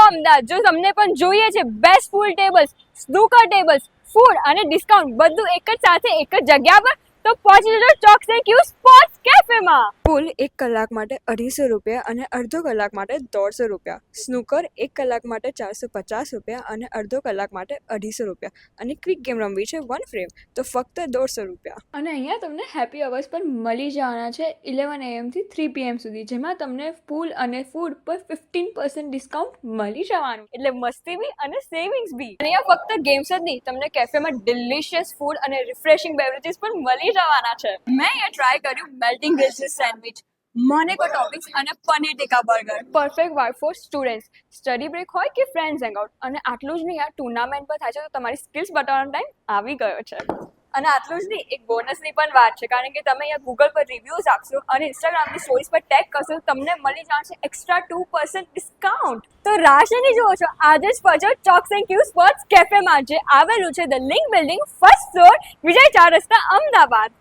અમદાવાદ. જો તમને પણ જોઈએ છે બેસ્ટ પૂલ ટેબલ્સ, સ્નૂકર ટેબલ્સ, ફૂડ અને ડિસ્કાઉન્ટ બધું એક જ સાથે એક જ જગ્યા પર, તો પહોંચી જજો ચોક્સ એન્ડ ક્યુ સ્પોર્ટ્સ કેફેમાં. પૂલ 1 કલાક માટે 250 રૂપિયા અને અડધો કલાક માટે 150 રૂપિયા. સ્નૂકર 1 કલાક માટે 450 રૂપિયા અને અડધો કલાક માટે 250 રૂપિયા. અને ક્વિક ગેમ રમવી છે 1 ફ્રેમ તો ફક્ત 150 રૂપિયા. અને અહીંયા તમને હેપી અવર્સ પણ મળી જવાના છે 11 AM થી 3 PM સુધી, જેમાં તમને પૂલ અને ફૂડ પર 15% ડિસ્કાઉન્ટ મળી જવાનું. એટલે મસ્તી બી અને સેવિંગ્સ બી. અહીંયા ફક્ત ગેમ્સ જ નહીં, તમને કેફેમાં ડિલિશિયસ ફૂડ અને રિફ્રેશિંગ બેવરેજીસ પણ મળી જવાના છે. મેં અહીંયા ટ્રાય કર્યું મેલ્ટિંગ ગ્રેસીસ સેન્ડવિચ, મોનેકો ટોપિક્સ અને paneer tikka burger. Perfect vibe for students, study break હોય કે ફ્રેન્ડ્સ હેંગઆઉટ. અને આટલું જ નહીં, આ ટુર્નામેન્ટ પર થાય છે તો તમારી સ્કિલ્સ બતાવવાનો ટાઈમ આવી ગયો છે. અને આટલું જ નહીં, એક બોનસની પણ વાત છે, કારણ કે તમે અહીંયા ગૂગલ પર રિવ્યૂઝ આપશો અને ઇન્સ્ટાગ્રામની સ્ટોરીઝ પર ટેગ કરશો તો તમને મળી જશે એક્સ્ટ્રા 2% ડિસ્કાઉન્ટ. તો રાહ શેની જુઓ છો, આજે જ પહોંચો ચોક્સ એન્ડ ક્યુ સ્પોર્ટ્સ કેફેમાં, જે આવેલું છે the link building, first floor, Vijay 4 રસ્તા, અમદાવાદ.